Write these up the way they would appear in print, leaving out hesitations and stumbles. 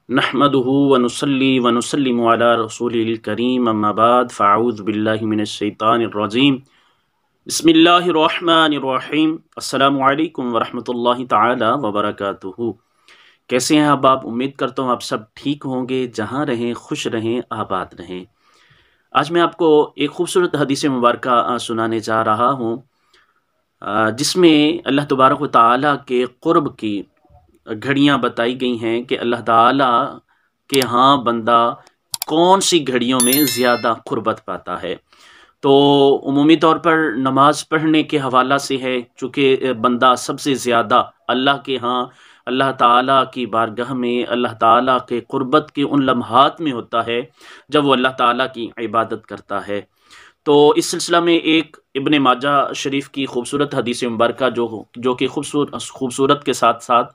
नहमदुहु व नुसल्ली व नुसल्लिमु अला रसूलिल करीम अम्मा बाद फ़अऊज़ु बिल्लाहि मिनश शैतानिर रजीम बिस्मिल्लाहिर रहमानिर रहीम अस्सलामु अलैकुम व रहमतुल्लाहि तआला व बरकातुहू। कैसे हैं आप? उम्मीद करता हूँ आप सब ठीक होंगे, जहाँ रहें खुश रहें, आबाद रहें। आज मैं आपको एक खूबसूरत हदीस मुबारक सुनाने जा रहा हूँ, जिसमें अल्लाह तबारक व तआला के क़ुर्ब की घड़ियाँ बताई गई हैं कि अल्लाह ताला के यहाँ बंदा कौन सी घड़ियों में ज़्यादा क़ुर्बत पाता है। तो उमूमी तौर पर नमाज़ पढ़ने के हवाला से है, चूँकि बंदा सबसे ज़्यादा अल्लाह के यहाँ अल्लाह ताला की बारगाह में अल्लाह ताला के क़ुर्बत के उन लम्हात में होता है जब वो अल्लाह ताला की इबादत करता है। तो इस सिलसिला में एक इब्ने माजा शरीफ की खूबसूरत हदीस मुबारक जो कि खूबसूरत के साथ साथ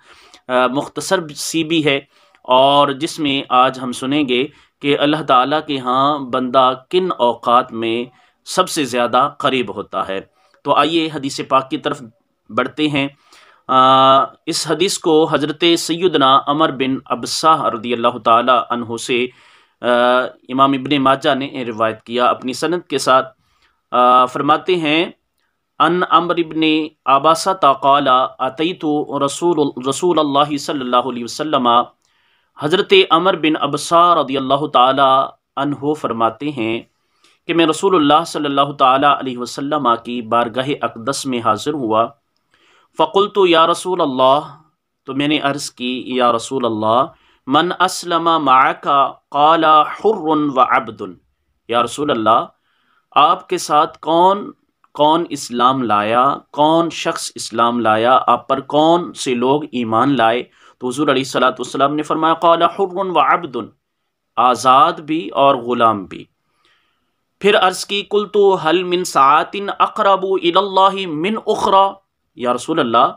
मुख्तसर सी भी है, और जिसमें आज हम सुनेंगे कि अल्लाह ताला के यहाँ बंदा किन औक़ात में सबसे ज़्यादा करीब होता है। तो आइए हदीस पाक की तरफ बढ़ते हैं। इस हदीस को हज़रत सैयदना अमर बिन अबसा रज़ियल्लाहु ताला अन्हु से इमाम इब्ने माजा ने रिवायत किया अपनी सनद के साथ। फरमाते हैं अन अम्र इब्ने अबासा क़ाला अतैतु रसूलुल्लाहि सल्लल्लाहु अलैहि वसल्लम। हज़रत अमर बिन अबसा रज़ियल्लाहु ताला अन्हु फरमाते हैं कि मैं रसूलुल्लाह सल्लल्लाहु ताला अलैहि वसल्लम की बारगाह अक़दस में हाज़िर हुआ। फ़क़ुल्तु या रसूल अल्लाह, तो मैंने अर्ज़ की या रसूल अल्लाह, मन अस्लम मअका क़ाला हुर्रुन व अब्दुन। या रसूल अल्लाह, आपके साथ कौन कौन इस्लाम लाया, कौन शख्स इस्लाम लाया, आप पर कौन से लोग ईमान लाए? तो हुज़ूर अलैहिस्सलातु वस्सलाम ने फरमाया क़ाला हुर्रुन व अब्दुन, आज़ाद भी और ग़ुलाम भी। फिर अर्ज़ की कुल्तु हल मिन सातिन अक़रबु इलल्लाहि मिन उख़रा। या रसूल अल्लाह,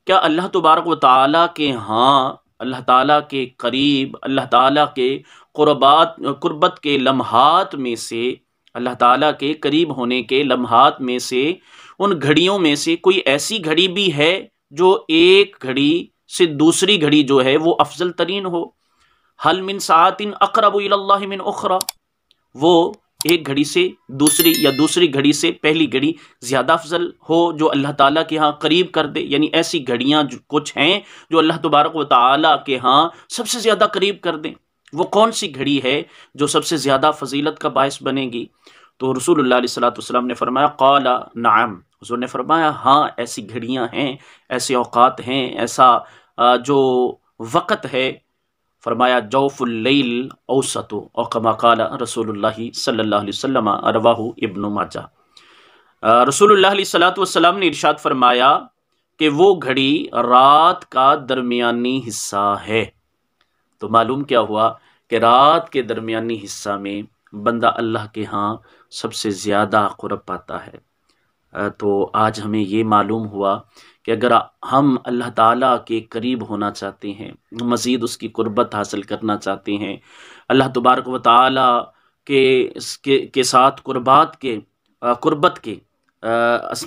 क्या अल्लाह तबारक व तआला के यहाँ, अल्लाह ताला के करीब, अल्लाह ताला के क़ुर्बत के लम्हात में से, अल्लाह ताला के करीब होने के लम्हात में से, उन घड़ियों में से कोई ऐसी घड़ी भी है जो एक घड़ी से दूसरी घड़ी जो है वो अफजल तरीन हो? हल मिन सातिन अक़रबु इलल्लाहि मिन उख़रा, वो एक घड़ी से दूसरी या दूसरी घड़ी से पहली घड़ी ज़्यादा अफजल हो जो अल्लाह ताला के यहाँ करीब कर दे। यानी ऐसी घड़ियाँ कुछ हैं जो अल्लाह तबारक व तआला के यहाँ सबसे ज़्यादा करीब कर दें। वो कौन सी घड़ी है जो सबसे ज़्यादा फजीलत का बायस बनेगी? तो रसूलुल्लाह सल्लल्लाहु अलैहि वसल्लम ने फरमाया क़ाला नअम, हुज़ूर ने फरमाया हाँ, ऐसी घड़ियाँ हैं, ऐसे औक़ात हैं, ऐसा जो वक़्त है। फरमाया जौफ़ुल लैल औसतु और कमा क़ाला रसूलुल्लाहि सल्लल्लाहु अलैहि वसल्लम, रवाहु इब्नु माजा। रसूलुल्लाह सल्लल्लाहु अलैहि वसल्लम ने इरशाद फरमाया कि वो घड़ी रात का दरमियानी हिस्सा है। तो मालूम क्या हुआ कि रात के दरमियानी हिस्सा में बंदा अल्लाह के यहाँ सबसे ज़्यादा क़ुर्ब पाता है। तो आज हमें ये मालूम हुआ कि अगर हम अल्लाह ताला के करीब होना चाहते हैं, मज़ीद उसकी क़ुर्बत हासिल करना चाहते हैं, अल्लाह तबारक व तआला के साथ क़ुर्बत के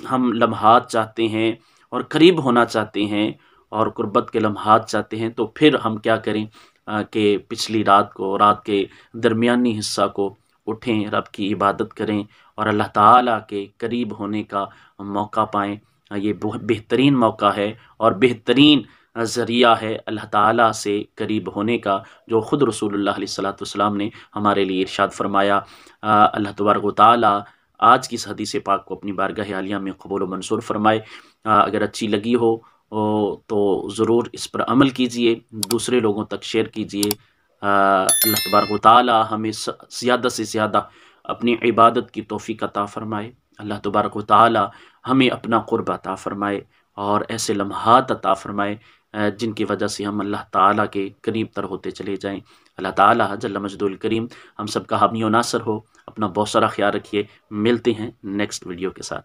हम लम्हात चाहते हैं और करीब होना चाहते हैं और क़ुर्बत के लम्हात चाहते हैं, तो फिर हम क्या करें कि पिछली रात को, रात के दरमियानी हिस्सा को उठें, रब की इबादत करें और अल्लाह ताला के करीब होने का मौका पाएँ। ये बेहतरीन मौका है और बेहतरीन ज़रिया है अल्लाह ताला से करीब होने का, जो ख़ुद रसूलुल्लाह सल्लल्लाहु अलैहि वसल्लम ने हमारे लिए इरशाद फरमाया। अल्लाह तबारक व तआला आज की इस हदीस पाक को अपनी बारगाह आलिया में कबूल व मंसूर फरमाए। अगर अच्छी लगी हो तो ज़रूर इस पर अमल कीजिए, दूसरे लोगों तक शेयर कीजिए। अल्लाह तबारक व तआला हमें ज़्यादा से ज़्यादा अपनी इबादत की तौफ़ीक़ अता फ़रमाए। अल्लाह तबारक व तआला हमें अपना क़ुर्ब अता फ़रमाए और ऐसे लम्हात अता फ़रमाए जिनकी वजह से हम अल्लाह ताला के करीब तर होते चले जाएं। अल्लाह ताला जल्ल मजदुल करीम हम सब का हामी व नासर हो। अपना बहुत सारा ख्याल रखिए। मिलते हैं नेक्स्ट वीडियो के साथ।